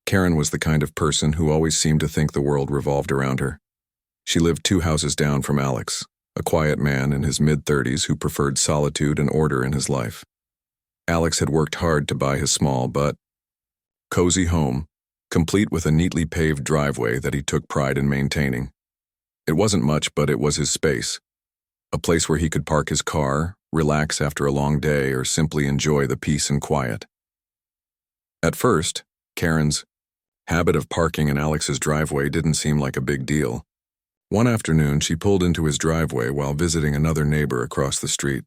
Karen was the kind of person who always seemed to think the world revolved around her. She lived 2 houses down from Alex, a quiet man in his mid-30s who preferred solitude and order in his life. Alex had worked hard to buy his small but cozy home, complete with a neatly paved driveway that he took pride in maintaining. It wasn't much, but it was his space, a place where he could park his car, relax after a long day, or simply enjoy the peace and quiet. At first, Karen's habit of parking in Alex's driveway didn't seem like a big deal. One afternoon, she pulled into his driveway while visiting another neighbor across the street.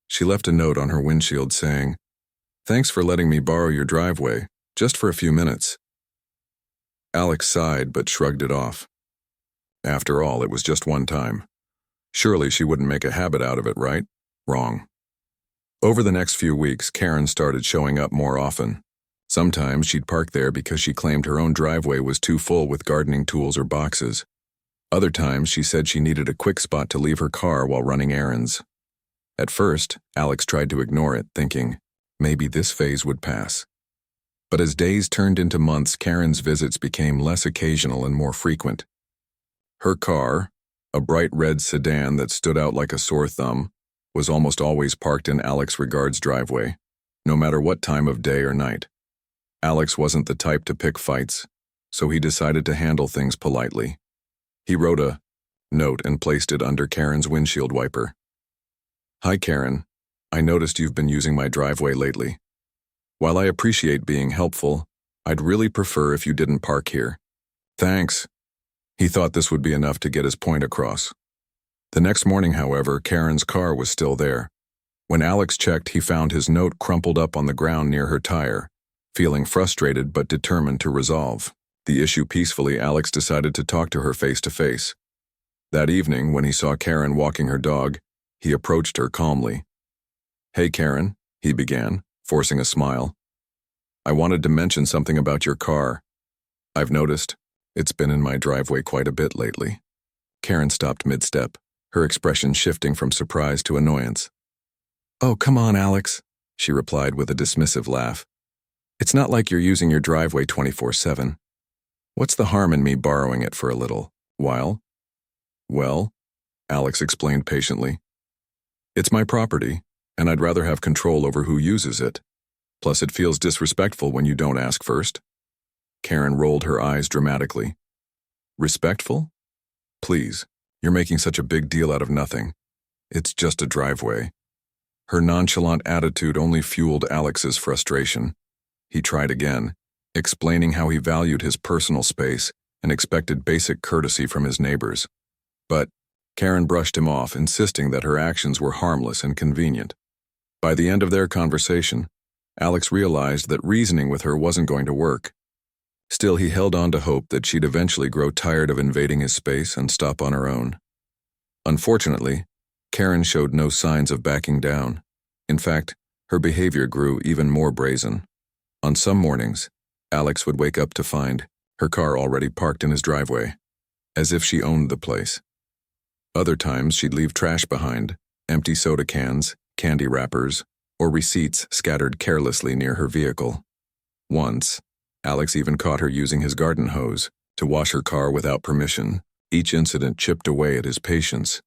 She left a note on her windshield saying, "Thanks for letting me borrow your driveway, just for a few minutes." Alex sighed but shrugged it off. After all, it was just one time. Surely she wouldn't make a habit out of it, right? Wrong. Over the next few weeks, Karen started showing up more often. Sometimes she'd park there because she claimed her own driveway was too full with gardening tools or boxes. Other times, she said she needed a quick spot to leave her car while running errands. At first, Alex tried to ignore it, thinking maybe this phase would pass. But as days turned into months, Karen's visits became less occasional and more frequent. Her car, a bright red sedan that stood out like a sore thumb, was almost always parked in Alex Regard's driveway, no matter what time of day or night. Alex wasn't the type to pick fights, so he decided to handle things politely. He wrote a note and placed it under Karen's windshield wiper. "Hi Karen, I noticed you've been using my driveway lately. While I appreciate being helpful, I'd really prefer if you didn't park here. Thanks." He thought this would be enough to get his point across. The next morning, however, Karen's car was still there. When Alex checked, he found his note crumpled up on the ground near her tire. Feeling frustrated but determined to resolve the issue peacefully, Alex decided to talk to her face to face. That evening, when he saw Karen walking her dog, he approached her calmly. "Hey Karen," he began, forcing a smile. "I wanted to mention something about your car. I've noticed it's been in my driveway quite a bit lately." Karen stopped mid-step, her expression shifting from surprise to annoyance. "Oh, come on, Alex," she replied with a dismissive laugh. "It's not like you're using your driveway 24/7. What's the harm in me borrowing it for a little while?" "Well," Alex explained patiently, "it's my property, and I'd rather have control over who uses it. Plus, it feels disrespectful when you don't ask first." Karen rolled her eyes dramatically. "Respectful? Please, you're making such a big deal out of nothing. It's just a driveway." Her nonchalant attitude only fueled Alex's frustration. He tried again, explaining how he valued his personal space and expected basic courtesy from his neighbors. But Karen brushed him off, insisting that her actions were harmless and convenient. By the end of their conversation, Alex realized that reasoning with her wasn't going to work. Still, he held on to hope that she'd eventually grow tired of invading his space and stop on her own. Unfortunately, Karen showed no signs of backing down. In fact, her behavior grew even more brazen. On some mornings, Alex would wake up to find her car already parked in his driveway, as if she owned the place. Other times, she'd leave trash behind, empty soda cans, candy wrappers, or receipts scattered carelessly near her vehicle. Once, Alex even caught her using his garden hose to wash her car without permission. Each incident chipped away at his patience,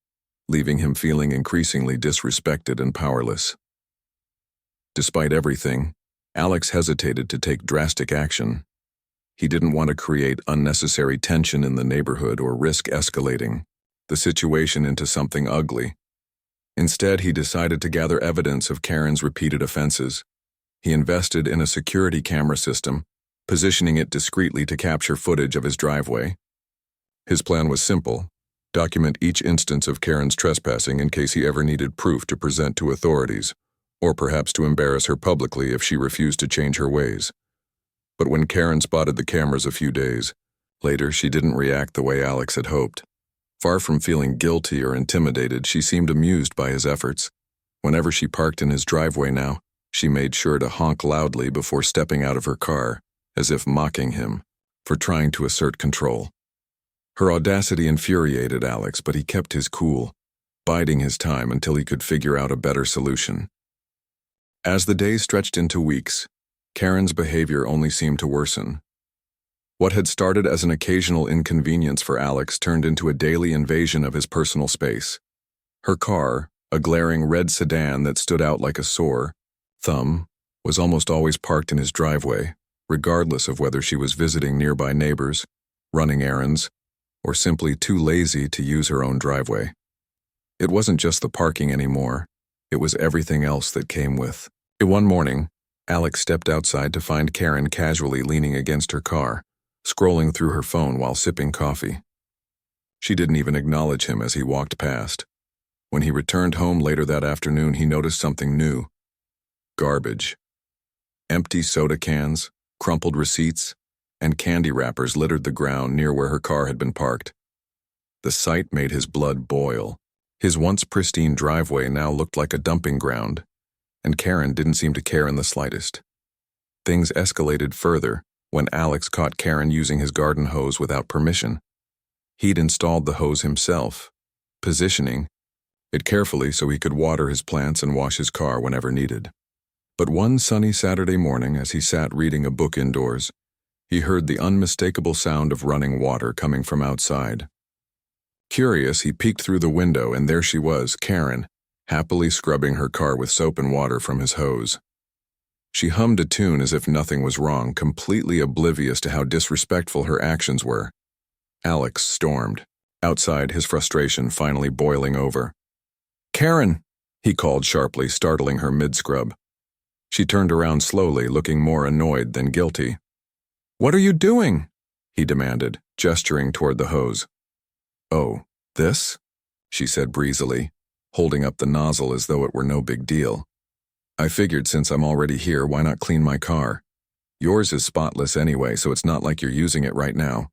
leaving him feeling increasingly disrespected and powerless. Despite everything, Alex hesitated to take drastic action. He didn't want to create unnecessary tension in the neighborhood or risk escalating the situation into something ugly. Instead, he decided to gather evidence of Karen's repeated offenses. He invested in a security camera system, positioning it discreetly to capture footage of his driveway. His plan was simple: document each instance of Karen's trespassing in case he ever needed proof to present to authorities, or perhaps to embarrass her publicly if she refused to change her ways. But when Karen spotted the cameras a few days later, she didn't react the way Alex had hoped. Far from feeling guilty or intimidated, she seemed amused by his efforts. Whenever she parked in his driveway now, she made sure to honk loudly before stepping out of her car, as if mocking him for trying to assert control. Her audacity infuriated Alex, but he kept his cool, biding his time until he could figure out a better solution. As the days stretched into weeks, Karen's behavior only seemed to worsen. What had started as an occasional inconvenience for Alex turned into a daily invasion of his personal space. Her car, a glaring red sedan that stood out like a sore thumb, was almost always parked in his driveway, regardless of whether she was visiting nearby neighbors, running errands, or simply too lazy to use her own driveway. It wasn't just the parking anymore, it was everything else that came with. One morning, Alex stepped outside to find Karen casually leaning against her car, scrolling through her phone while sipping coffee. She didn't even acknowledge him as he walked past. When he returned home later that afternoon, he noticed something new. Garbage. Empty soda cans, crumpled receipts, and candy wrappers littered the ground near where her car had been parked. The sight made his blood boil. His once pristine driveway now looked like a dumping ground, and Karen didn't seem to care in the slightest. Things escalated further when Alex caught Karen using his garden hose without permission. He'd installed the hose himself, positioning it carefully so he could water his plants and wash his car whenever needed. But one sunny Saturday morning, as he sat reading a book indoors, he heard the unmistakable sound of running water coming from outside. Curious, he peeked through the window, and there she was, Karen, happily scrubbing her car with soap and water from his hose. She hummed a tune as if nothing was wrong, completely oblivious to how disrespectful her actions were. Alex stormed, outside, his frustration finally boiling over. "Karen!" he called sharply, startling her mid-scrub. She turned around slowly, looking more annoyed than guilty. "What are you doing?" he demanded, gesturing toward the hose. "Oh, this?" she said breezily, holding up the nozzle as though it were no big deal. "I figured since I'm already here, why not clean my car? Yours is spotless anyway, so it's not like you're using it right now."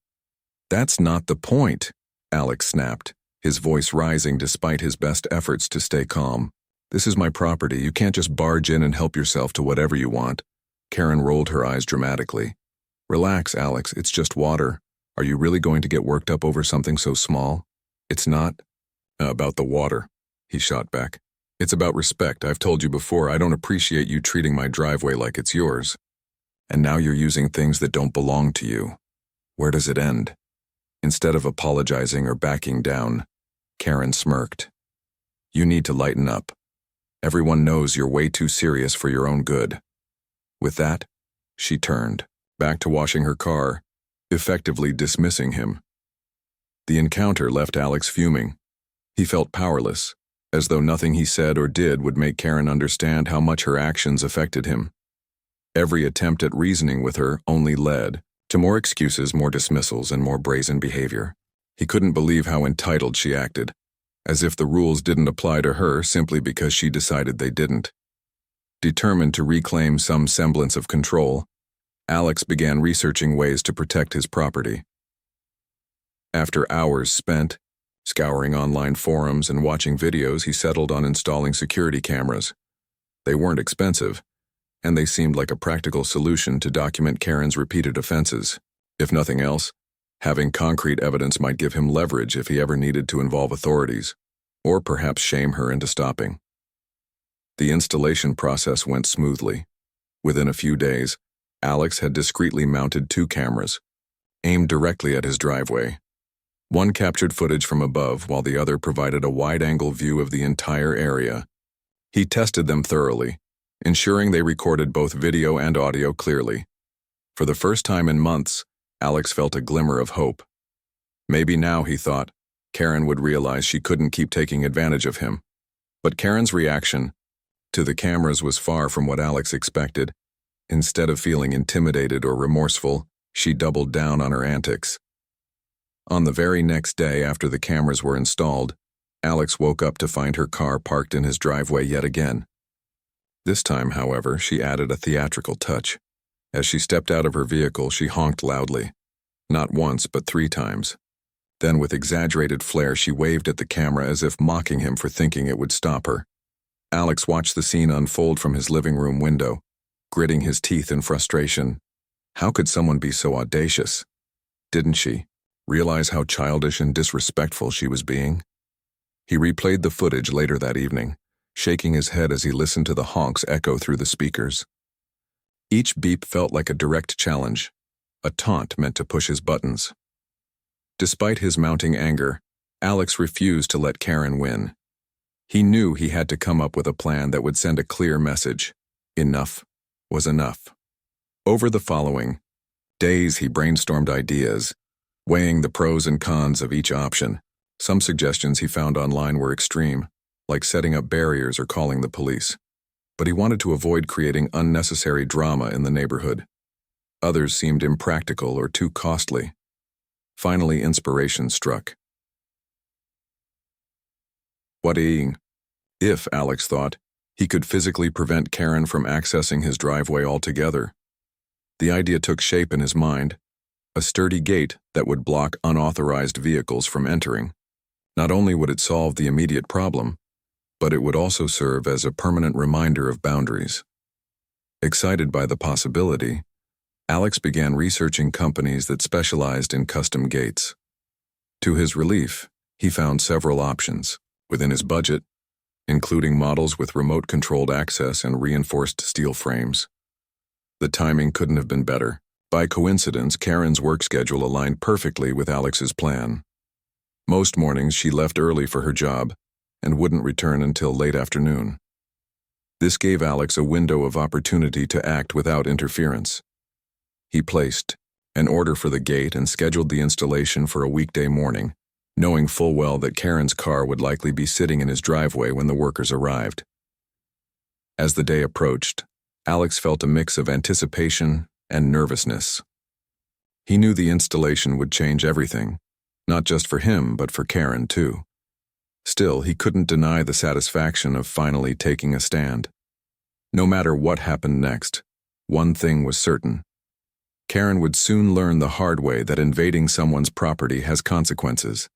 "That's not the point," Alex snapped, his voice rising despite his best efforts to stay calm. "This is my property. You can't just barge in and help yourself to whatever you want." Karen rolled her eyes dramatically. "Relax, Alex, it's just water. Are you really going to get worked up over something so small?" "It's not about the water," he shot back. "It's about respect. I've told you before, I don't appreciate you treating my driveway like it's yours. And now you're using things that don't belong to you. Where does it end?" Instead of apologizing or backing down, Karen smirked. "You need to lighten up. Everyone knows you're way too serious for your own good." With that, she turned, back to washing her car, effectively dismissing him. The encounter left Alex fuming. He felt powerless, as though nothing he said or did would make Karen understand how much her actions affected him. Every attempt at reasoning with her only led to more excuses, more dismissals, and more brazen behavior. He couldn't believe how entitled she acted, as if the rules didn't apply to her simply because she decided they didn't. Determined to reclaim some semblance of control, Alex began researching ways to protect his property. After hours spent scouring online forums and watching videos, he settled on installing security cameras. They weren't expensive, and they seemed like a practical solution to document Karen's repeated offenses. If nothing else, having concrete evidence might give him leverage if he ever needed to involve authorities, or perhaps shame her into stopping. The installation process went smoothly. Within a few days, Alex had discreetly mounted 2 cameras, aimed directly at his driveway. One captured footage from above, while the other provided a wide-angle view of the entire area. He tested them thoroughly, ensuring they recorded both video and audio clearly. For the first time in months, Alex felt a glimmer of hope. Maybe now, he thought, Karen would realize she couldn't keep taking advantage of him. But Karen's reaction to the cameras was far from what Alex expected. Instead of feeling intimidated or remorseful, she doubled down on her antics. On the very next day after the cameras were installed, Alex woke up to find her car parked in his driveway yet again. This time, however, she added a theatrical touch. As she stepped out of her vehicle, she honked loudly. Not once, but 3 times. Then, with exaggerated flair, she waved at the camera as if mocking him for thinking it would stop her. Alex watched the scene unfold from his living room window, gritting his teeth in frustration. How could someone be so audacious? Didn't she realize how childish and disrespectful she was being? He replayed the footage later that evening, shaking his head as he listened to the honks echo through the speakers. Each beep felt like a direct challenge. a taunt meant to push his buttons. Despite his mounting anger, Alex refused to let Karen win. He knew he had to come up with a plan that would send a clear message. Enough was enough. Over the following days, he brainstormed ideas, weighing the pros and cons of each option. Some suggestions he found online were extreme, like setting up barriers or calling the police. But he wanted to avoid creating unnecessary drama in the neighborhood. Others seemed impractical or too costly. Finally, inspiration struck. What if, Alex thought, he could physically prevent Karen from accessing his driveway altogether? The idea took shape in his mind, a sturdy gate that would block unauthorized vehicles from entering. Not only would it solve the immediate problem, but it would also serve as a permanent reminder of boundaries. Excited by the possibility, Alex began researching companies that specialized in custom gates. To his relief, he found several options within his budget, including models with remote-controlled access and reinforced steel frames. The timing couldn't have been better. By coincidence, Karen's work schedule aligned perfectly with Alex's plan. Most mornings she left early for her job and wouldn't return until late afternoon. This gave Alex a window of opportunity to act without interference. He placed an order for the gate and scheduled the installation for a weekday morning, knowing full well that Karen's car would likely be sitting in his driveway when the workers arrived. As the day approached, Alex felt a mix of anticipation and nervousness. He knew the installation would change everything, not just for him, but for Karen too. Still, he couldn't deny the satisfaction of finally taking a stand. No matter what happened next, one thing was certain. Karen would soon learn the hard way that invading someone's property has consequences.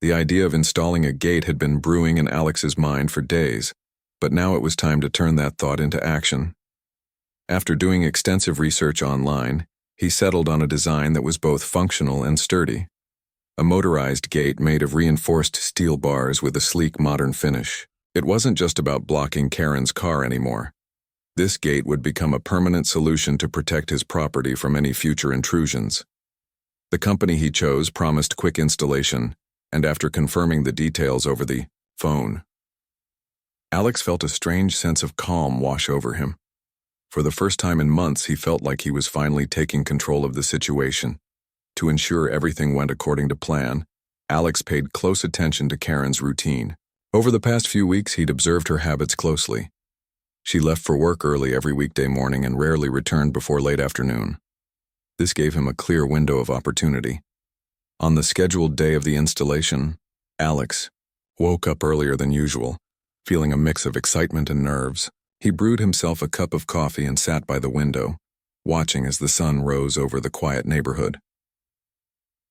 The idea of installing a gate had been brewing in Alex's mind for days, but now it was time to turn that thought into action. After doing extensive research online, he settled on a design that was both functional and sturdy. A motorized gate made of reinforced steel bars with a sleek modern finish. It wasn't just about blocking Karen's car anymore. This gate would become a permanent solution to protect his property from any future intrusions. The company he chose promised quick installation, and after confirming the details over the phone, Alex felt a strange sense of calm wash over him. For the first time in months, he felt like he was finally taking control of the situation. To ensure everything went according to plan, Alex paid close attention to Karen's routine. Over the past few weeks, he'd observed her habits closely. She left for work early every weekday morning and rarely returned before late afternoon. This gave him a clear window of opportunity. On the scheduled day of the installation, Alex woke up earlier than usual, feeling a mix of excitement and nerves. He brewed himself a cup of coffee and sat by the window, watching as the sun rose over the quiet neighborhood.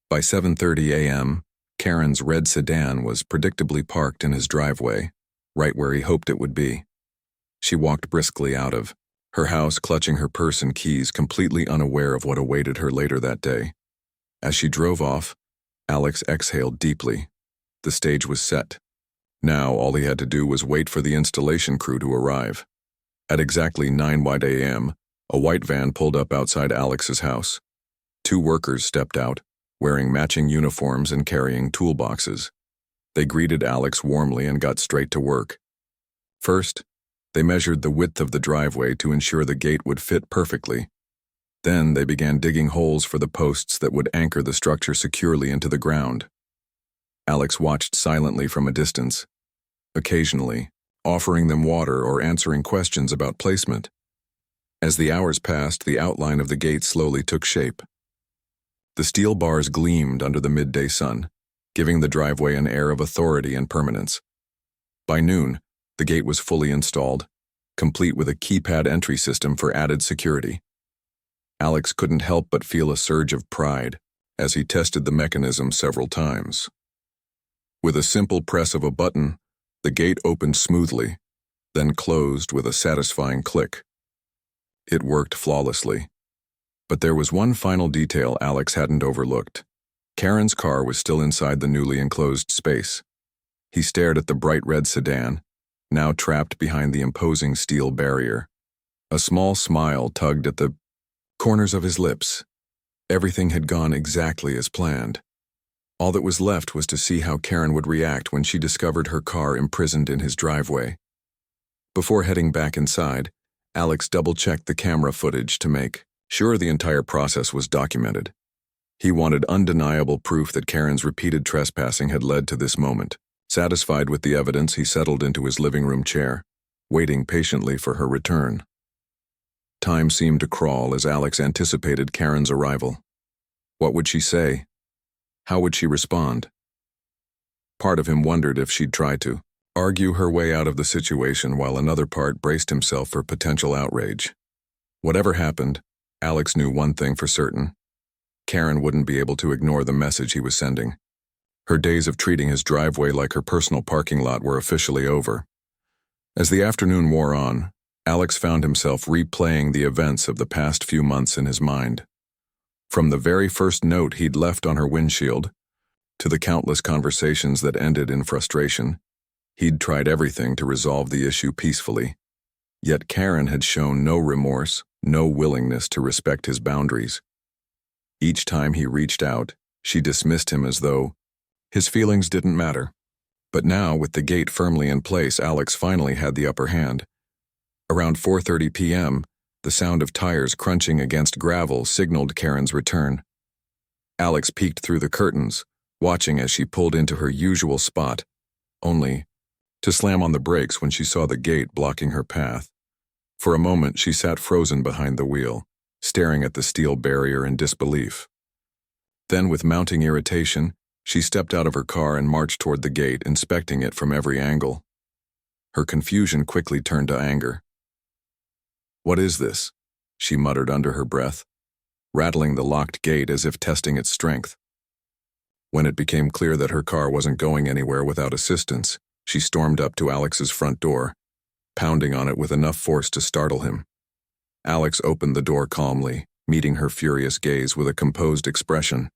By 7:30 a.m., Karen's red sedan was predictably parked in his driveway, right where he hoped it would be. She walked briskly out of her house, clutching her purse and keys, completely unaware of what awaited her later that day. As she drove off, Alex exhaled deeply. The stage was set. Now all he had to do was wait for the installation crew to arrive. At exactly 9 a.m., a white van pulled up outside Alex's house. 2 workers stepped out, wearing matching uniforms and carrying toolboxes. They greeted Alex warmly and got straight to work. First, they measured the width of the driveway to ensure the gate would fit perfectly. Then they began digging holes for the posts that would anchor the structure securely into the ground. Alex watched silently from a distance, occasionally offering them water or answering questions about placement. As the hours passed, the outline of the gate slowly took shape. The steel bars gleamed under the midday sun, giving the driveway an air of authority and permanence. By noon, the gate was fully installed, complete with a keypad entry system for added security. Alex couldn't help but feel a surge of pride as he tested the mechanism several times. With a simple press of a button, the gate opened smoothly, then closed with a satisfying click. It worked flawlessly. But there was one final detail Alex hadn't overlooked. Karen's car was still inside the newly enclosed space. He stared at the bright red sedan, now trapped behind the imposing steel barrier. A small smile tugged at the corners of his lips. Everything had gone exactly as planned. All that was left was to see how Karen would react when she discovered her car imprisoned in his driveway. Before heading back inside, Alex double-checked the camera footage to make sure the entire process was documented. He wanted undeniable proof that Karen's repeated trespassing had led to this moment. Satisfied with the evidence, he settled into his living room chair, waiting patiently for her return. Time seemed to crawl as Alex anticipated Karen's arrival. What would she say? How would she respond? Part of him wondered if she'd try to argue her way out of the situation, while another part braced himself for potential outrage. Whatever happened, Alex knew one thing for certain. Karen wouldn't be able to ignore the message he was sending. Her days of treating his driveway like her personal parking lot were officially over. As the afternoon wore on, Alex found himself replaying the events of the past few months in his mind. From the very first note he'd left on her windshield, to the countless conversations that ended in frustration, he'd tried everything to resolve the issue peacefully. Yet Karen had shown no remorse, no willingness to respect his boundaries. Each time he reached out, she dismissed him as though his feelings didn't matter. But now, with the gate firmly in place, Alex finally had the upper hand. Around 4:30 p.m., the sound of tires crunching against gravel signaled Karen's return. Alex peeked through the curtains, watching as she pulled into her usual spot, only to slam on the brakes when she saw the gate blocking her path. For a moment, she sat frozen behind the wheel, staring at the steel barrier in disbelief. Then, with mounting irritation, she stepped out of her car and marched toward the gate, inspecting it from every angle. Her confusion quickly turned to anger. "What is this?" she muttered under her breath, rattling the locked gate as if testing its strength. When it became clear that her car wasn't going anywhere without assistance, she stormed up to Alex's front door, pounding on it with enough force to startle him. Alex opened the door calmly, meeting her furious gaze with a composed expression.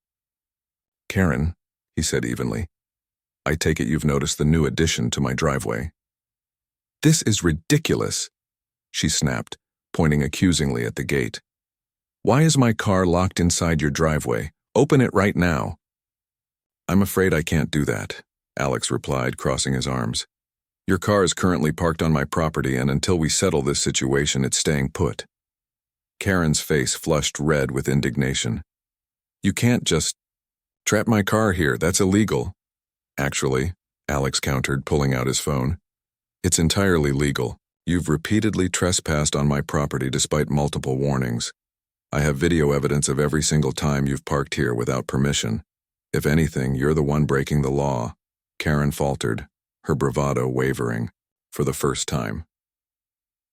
"Karen," he said evenly, "I take it you've noticed the new addition to my driveway." "This is ridiculous," she snapped, pointing accusingly at the gate. "Why is my car locked inside your driveway? Open it right now." "I'm afraid I can't do that," Alex replied, crossing his arms. "Your car is currently parked on my property, and until we settle this situation, it's staying put." Karen's face flushed red with indignation. "You can't just trap my car here. That's illegal." "Actually," Alex countered, pulling out his phone, "it's entirely legal. You've repeatedly trespassed on my property despite multiple warnings. I have video evidence of every single time you've parked here without permission. If anything, you're the one breaking the law." Karen faltered, her bravado wavering, for the first time.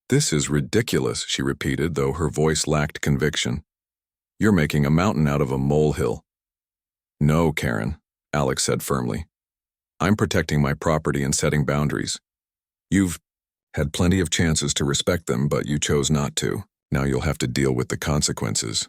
"This is ridiculous," she repeated, though her voice lacked conviction. "You're making a mountain out of a molehill." "No, Karen," Alex said firmly. "I'm protecting my property and setting boundaries. You've had plenty of chances to respect them, but you chose not to. Now you'll have to deal with the consequences."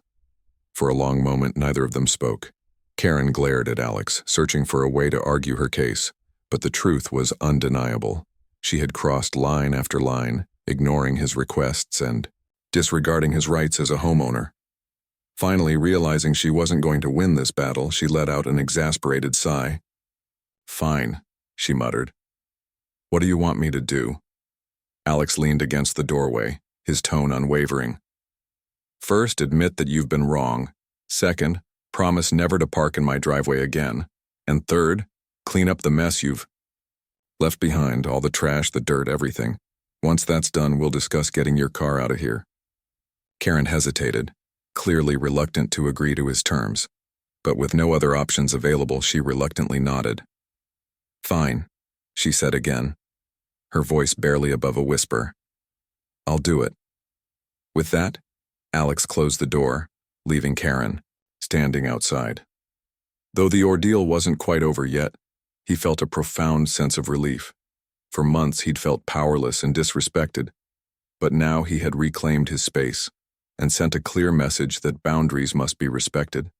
For a long moment, neither of them spoke. Karen glared at Alex, searching for a way to argue her case, but the truth was undeniable. She had crossed line after line, ignoring his requests and disregarding his rights as a homeowner. Finally, realizing she wasn't going to win this battle, she let out an exasperated sigh. "Fine," she muttered. "What do you want me to do?" Alex leaned against the doorway, his tone unwavering. "First, admit that you've been wrong. Second, promise never to park in my driveway again. And third, clean up the mess you've left behind, all the trash, the dirt, everything. Once that's done, we'll discuss getting your car out of here." Karen hesitated, clearly reluctant to agree to his terms, but with no other options available, she reluctantly nodded. "Fine," she said again, her voice barely above a whisper. "I'll do it." With that, Alex closed the door, leaving Karen standing outside. Though the ordeal wasn't quite over yet, he felt a profound sense of relief. For months he'd felt powerless and disrespected, but now he had reclaimed his space and sent a clear message that boundaries must be respected.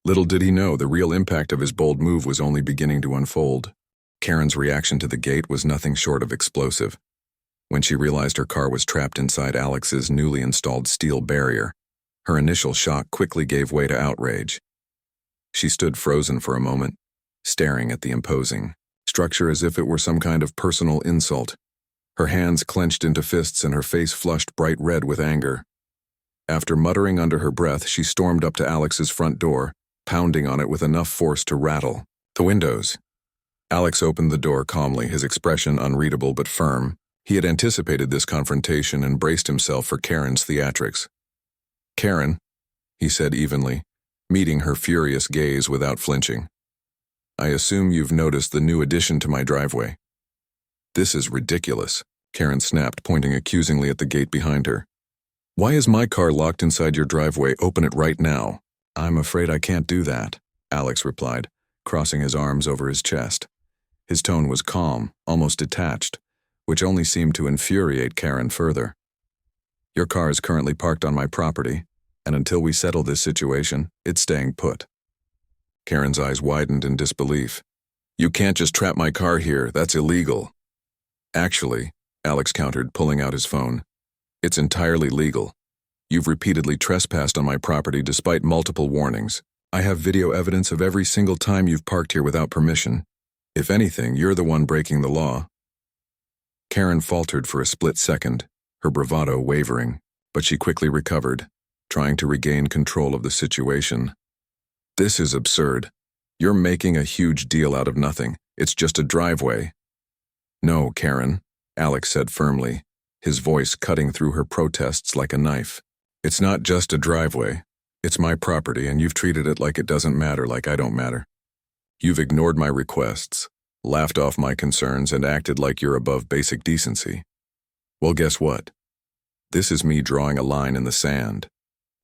Little did he know the real impact of his bold move was only beginning to unfold. Karen's reaction to the gate was nothing short of explosive. When she realized her car was trapped inside Alex's newly installed steel barrier, Her initial shock quickly gave way to outrage. She stood frozen for a moment, staring at the imposing structure as if it were some kind of personal insult. Her hands clenched into fists and her face flushed bright red with anger. After muttering under her breath, she stormed up to Alex's front door, pounding on it with enough force to rattle the windows. Alex opened the door calmly, his expression unreadable but firm. He had anticipated this confrontation and braced himself for Karen's theatrics. "Karen," he said evenly, meeting her furious gaze without flinching. "I assume you've noticed the new addition to my driveway." "This is ridiculous," Karen snapped, pointing accusingly at the gate behind her. "Why is my car locked inside your driveway? Open it right now." "I'm afraid I can't do that," Alex replied, crossing his arms over his chest. His tone was calm, almost detached, which only seemed to infuriate Karen further. "Your car is currently parked on my property, and until we settle this situation, it's staying put." Karen's eyes widened in disbelief. "You can't just trap my car here, that's illegal." "Actually," Alex countered, pulling out his phone, "it's entirely legal. You've repeatedly trespassed on my property despite multiple warnings. I have video evidence of every single time you've parked here without permission. If anything, you're the one breaking the law." Karen faltered for a split second, her bravado wavering, but she quickly recovered, trying to regain control of the situation. "This is absurd. You're making a huge deal out of nothing. It's just a driveway." "No, Karen," Alex said firmly, his voice cutting through her protests like a knife. "It's not just a driveway. It's my property, and you've treated it like it doesn't matter, like I don't matter. You've ignored my requests, laughed off my concerns, and acted like you're above basic decency. Well, guess what? This is me drawing a line in the sand,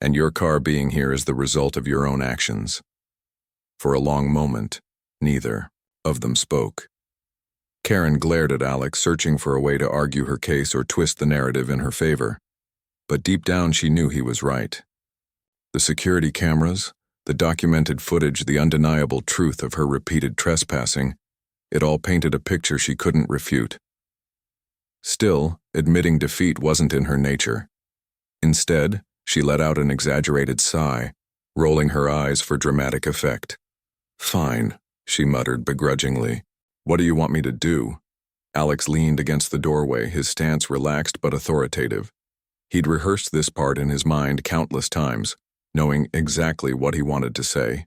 and your car being here is the result of your own actions." For a long moment, neither of them spoke. Karen glared at Alex, searching for a way to argue her case or twist the narrative in her favor. But deep down she knew he was right. The security cameras, the documented footage, the undeniable truth of her repeated trespassing, it all painted a picture she couldn't refute. Still, admitting defeat wasn't in her nature. Instead, she let out an exaggerated sigh, rolling her eyes for dramatic effect. "Fine," she muttered begrudgingly. "What do you want me to do?" Alex leaned against the doorway, his stance relaxed but authoritative. He'd rehearsed this part in his mind countless times, knowing exactly what he wanted to say.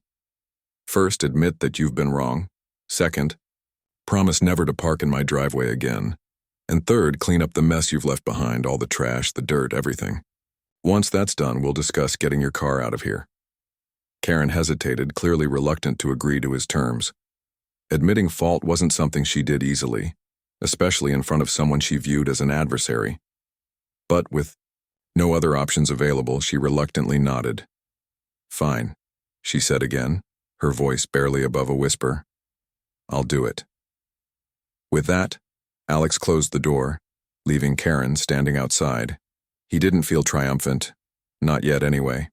"First, admit that you've been wrong. Second, promise never to park in my driveway again. And third, clean up the mess you've left behind, all the trash, the dirt, everything. Once that's done, we'll discuss getting your car out of here." Karen hesitated, clearly reluctant to agree to his terms. Admitting fault wasn't something she did easily, especially in front of someone she viewed as an adversary. But with no other options available, she reluctantly nodded. "Fine," she said again, her voice barely above a whisper. "I'll do it." With that, Alex closed the door, leaving Karen standing outside. He didn't feel triumphant, not yet anyway.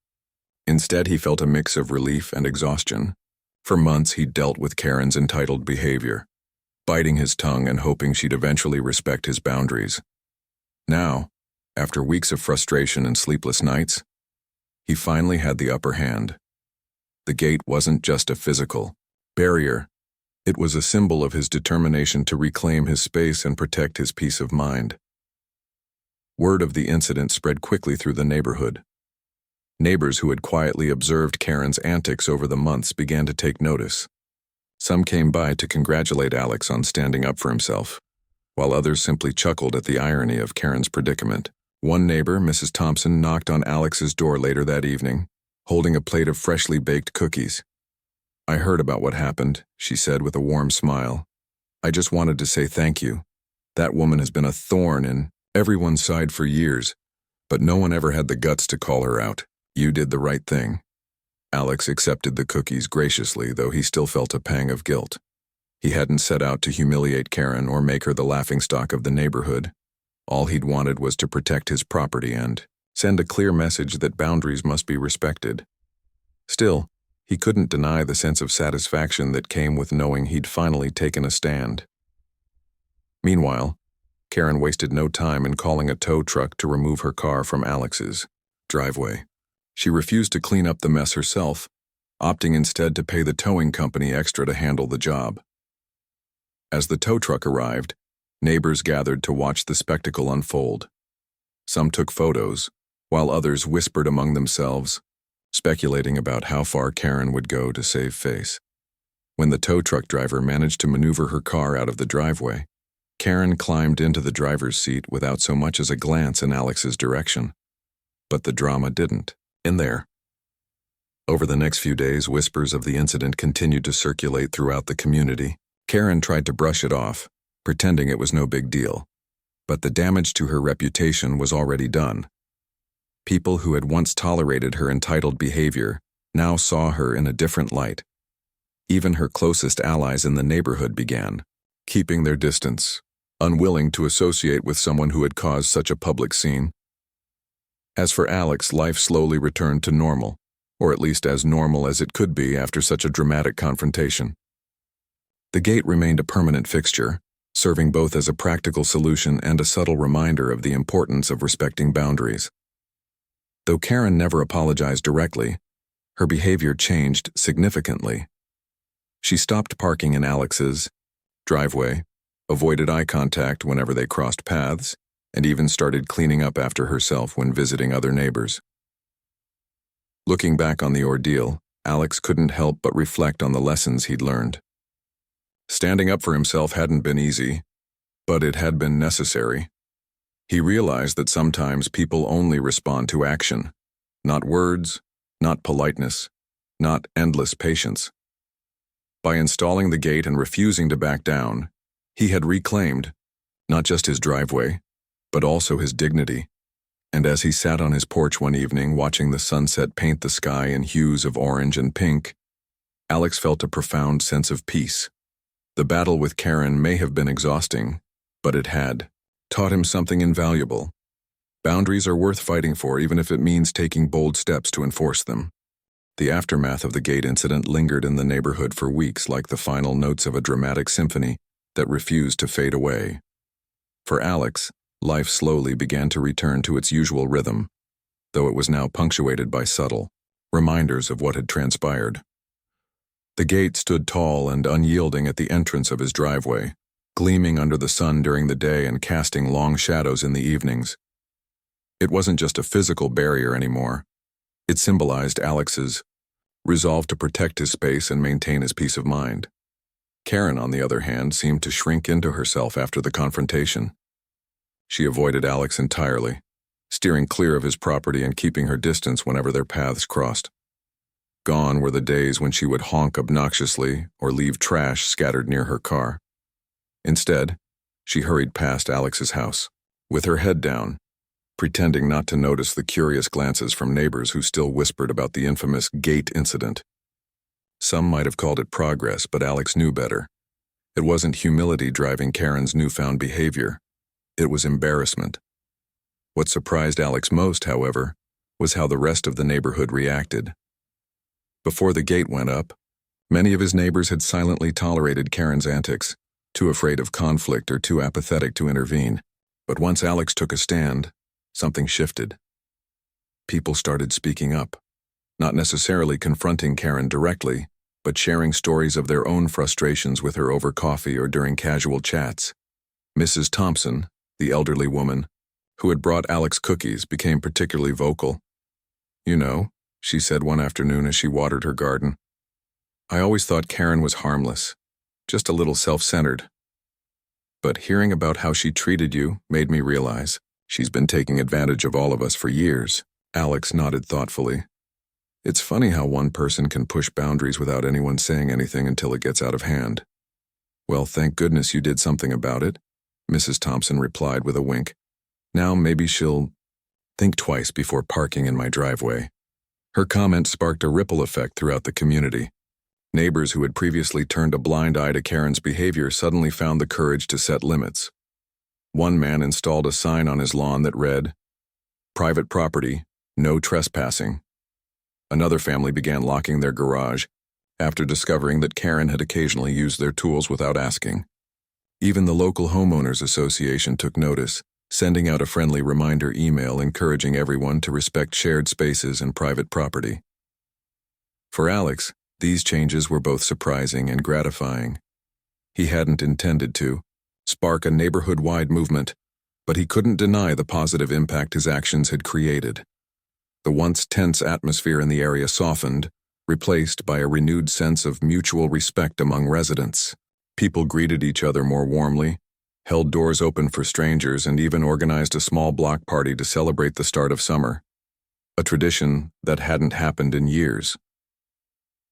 Instead, he felt a mix of relief and exhaustion. For months, he'd dealt with Karen's entitled behavior, biting his tongue and hoping she'd eventually respect his boundaries. Now, after weeks of frustration and sleepless nights, he finally had the upper hand. The gate wasn't just a physical barrier. It was a symbol of his determination to reclaim his space and protect his peace of mind. Word of the incident spread quickly through the neighborhood. Neighbors who had quietly observed Karen's antics over the months began to take notice. Some came by to congratulate Alex on standing up for himself, while others simply chuckled at the irony of Karen's predicament. One neighbor, Mrs. Thompson, knocked on Alex's door later that evening, holding a plate of freshly baked cookies. "I heard about what happened," she said with a warm smile. "I just wanted to say thank you. That woman has been a thorn in everyone's side for years, but no one ever had the guts to call her out. You did the right thing." Alex accepted the cookies graciously, though he still felt a pang of guilt. He hadn't set out to humiliate Karen or make her the laughingstock of the neighborhood. All he'd wanted was to protect his property and send a clear message that boundaries must be respected. Still, he couldn't deny the sense of satisfaction that came with knowing he'd finally taken a stand. Meanwhile, Karen wasted no time in calling a tow truck to remove her car from Alex's driveway. She refused to clean up the mess herself, opting instead to pay the towing company extra to handle the job. As the tow truck arrived, neighbors gathered to watch the spectacle unfold. Some took photos, while others whispered among themselves, speculating about how far Karen would go to save face. When the tow truck driver managed to maneuver her car out of the driveway, Karen climbed into the driver's seat without so much as a glance in Alex's direction. But the drama didn't end there. Over the next few days, whispers of the incident continued to circulate throughout the community. Karen tried to brush it off, pretending it was no big deal. But the damage to her reputation was already done. People who had once tolerated her entitled behavior now saw her in a different light. Even her closest allies in the neighborhood began keeping their distance, unwilling to associate with someone who had caused such a public scene. As for Alex, life slowly returned to normal, or at least as normal as it could be after such a dramatic confrontation. The gate remained a permanent fixture, serving both as a practical solution and a subtle reminder of the importance of respecting boundaries. Though Karen never apologized directly, her behavior changed significantly. She stopped parking in Alex's driveway, avoided eye contact whenever they crossed paths, and even started cleaning up after herself when visiting other neighbors. Looking back on the ordeal, Alex couldn't help but reflect on the lessons he'd learned. Standing up for himself hadn't been easy, but it had been necessary. He realized that sometimes people only respond to action, not words, not politeness, not endless patience. By installing the gate and refusing to back down, he had reclaimed not just his driveway, but also his dignity. And as he sat on his porch one evening watching the sunset paint the sky in hues of orange and pink, Alex felt a profound sense of peace. The battle with Karen may have been exhausting, but it had taught him something invaluable. Boundaries are worth fighting for, even if it means taking bold steps to enforce them. The aftermath of the gate incident lingered in the neighborhood for weeks, like the final notes of a dramatic symphony that refused to fade away. For Alex, life slowly began to return to its usual rhythm, though it was now punctuated by subtle reminders of what had transpired. The gate stood tall and unyielding at the entrance of his driveway, gleaming under the sun during the day and casting long shadows in the evenings. It wasn't just a physical barrier anymore. It symbolized Alex's resolve to protect his space and maintain his peace of mind. Karen, on the other hand, seemed to shrink into herself after the confrontation. She avoided Alex entirely, steering clear of his property and keeping her distance whenever their paths crossed. Gone were the days when she would honk obnoxiously or leave trash scattered near her car. Instead, she hurried past Alex's house, with her head down, pretending not to notice the curious glances from neighbors who still whispered about the infamous gate incident. Some might have called it progress, but Alex knew better. It wasn't humility driving Karen's newfound behavior. It was embarrassment. What surprised Alex most, however, was how the rest of the neighborhood reacted. Before the gate went up, many of his neighbors had silently tolerated Karen's antics, too afraid of conflict or too apathetic to intervene. But once Alex took a stand, something shifted. People started speaking up, not necessarily confronting Karen directly, but sharing stories of their own frustrations with her over coffee or during casual chats. Mrs. Thompson, the elderly woman, who had brought Alex cookies, became particularly vocal. "You know," she said one afternoon as she watered her garden, "I always thought Karen was harmless, just a little self-centered. But hearing about how she treated you made me realize she's been taking advantage of all of us for years." Alex nodded thoughtfully. "It's funny how one person can push boundaries without anyone saying anything until it gets out of hand." "Well, thank goodness you did something about it," Mrs. Thompson replied with a wink. "Now maybe she'll think twice before parking in my driveway." Her comment sparked a ripple effect throughout the community. Neighbors who had previously turned a blind eye to Karen's behavior suddenly found the courage to set limits. One man installed a sign on his lawn that read, "Private property, no trespassing." Another family began locking their garage after discovering that Karen had occasionally used their tools without asking. Even the local homeowners association took notice, sending out a friendly reminder email encouraging everyone to respect shared spaces and private property. For Alex, these changes were both surprising and gratifying. He hadn't intended to spark a neighborhood-wide movement, but he couldn't deny the positive impact his actions had created. The once tense atmosphere in the area softened, replaced by a renewed sense of mutual respect among residents. People greeted each other more warmly, held doors open for strangers, and even organized a small block party to celebrate the start of summer, a tradition that hadn't happened in years.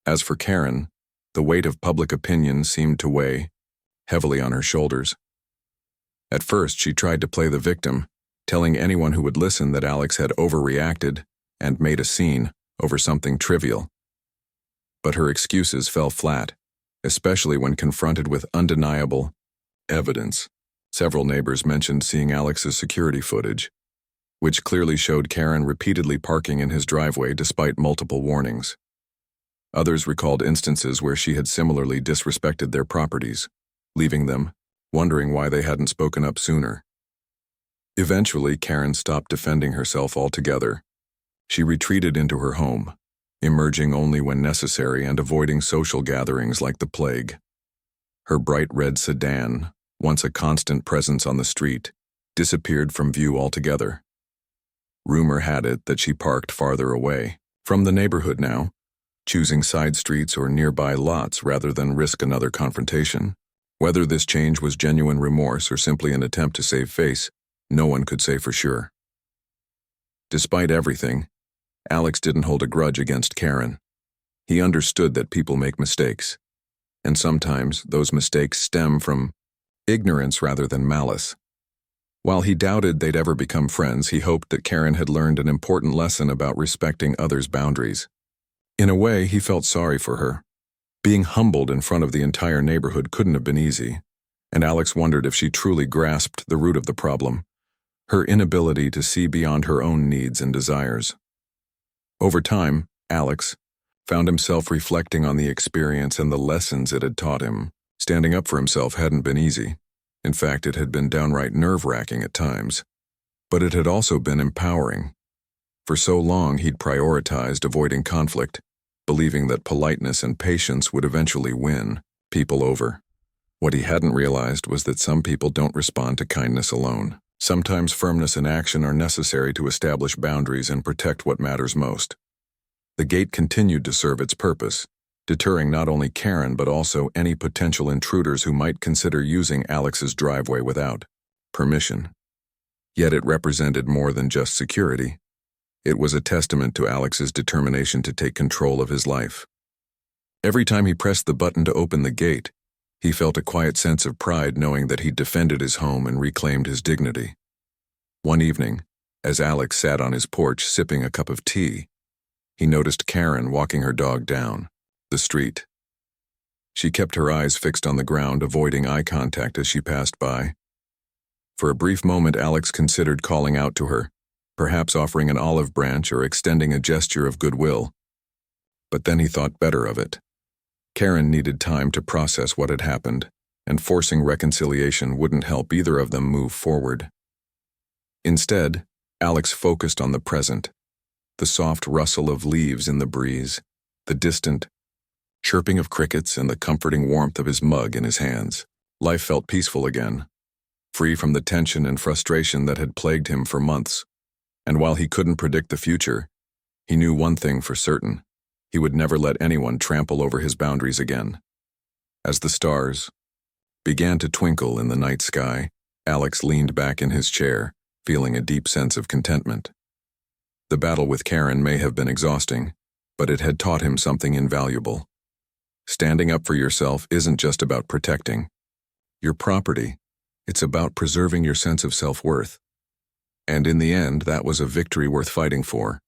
As for Karen, the weight of public opinion seemed to weigh heavily on her shoulders. At first, she tried to play the victim, telling anyone who would listen that Alex had overreacted and made a scene over something trivial. But her excuses fell flat, especially when confronted with undeniable evidence. Several neighbors mentioned seeing Alex's security footage, which clearly showed Karen repeatedly parking in his driveway despite multiple warnings. Others recalled instances where she had similarly disrespected their properties, leaving them wondering why they hadn't spoken up sooner. Eventually, Karen stopped defending herself altogether. She retreated into her home, emerging only when necessary and avoiding social gatherings like the plague. Her bright red sedan, once a constant presence on the street, disappeared from view altogether. Rumor had it that she parked farther away from the neighborhood now, choosing side streets or nearby lots rather than risk another confrontation. Whether this change was genuine remorse or simply an attempt to save face, no one could say for sure. Despite everything, Alex didn't hold a grudge against Karen. He understood that people make mistakes, and sometimes those mistakes stem from ignorance rather than malice. While he doubted they'd ever become friends, he hoped that Karen had learned an important lesson about respecting others' boundaries. In a way, he felt sorry for her. Being humbled in front of the entire neighborhood couldn't have been easy, and Alex wondered if she truly grasped the root of the problem, her inability to see beyond her own needs and desires. Over time, Alex found himself reflecting on the experience and the lessons it had taught him. Standing up for himself hadn't been easy. In fact, it had been downright nerve-wracking at times. But it had also been empowering. For so long, he'd prioritized avoiding conflict, believing that politeness and patience would eventually win people over. What he hadn't realized was that some people don't respond to kindness alone. Sometimes firmness and action are necessary to establish boundaries and protect what matters most. The gate continued to serve its purpose, deterring not only Karen but also any potential intruders who might consider using Alex's driveway without permission. Yet it represented more than just security. It was a testament to Alex's determination to take control of his life. Every time he pressed the button to open the gate, he felt a quiet sense of pride knowing that he'd defended his home and reclaimed his dignity. One evening, as Alex sat on his porch sipping a cup of tea, he noticed Karen walking her dog down the street. She kept her eyes fixed on the ground, avoiding eye contact as she passed by. For a brief moment, Alex considered calling out to her, perhaps offering an olive branch or extending a gesture of goodwill. But then he thought better of it. Karen needed time to process what had happened, and forcing reconciliation wouldn't help either of them move forward. Instead, Alex focused on the present, the soft rustle of leaves in the breeze, the distant chirping of crickets, and the comforting warmth of his mug in his hands. Life felt peaceful again, free from the tension and frustration that had plagued him for months. And while he couldn't predict the future, he knew one thing for certain: he would never let anyone trample over his boundaries again. As the stars began to twinkle in the night sky, Alex leaned back in his chair, feeling a deep sense of contentment. The battle with Karen may have been exhausting, but it had taught him something invaluable. Standing up for yourself isn't just about protecting your property, it's about preserving your sense of self-worth. And in the end, that was a victory worth fighting for.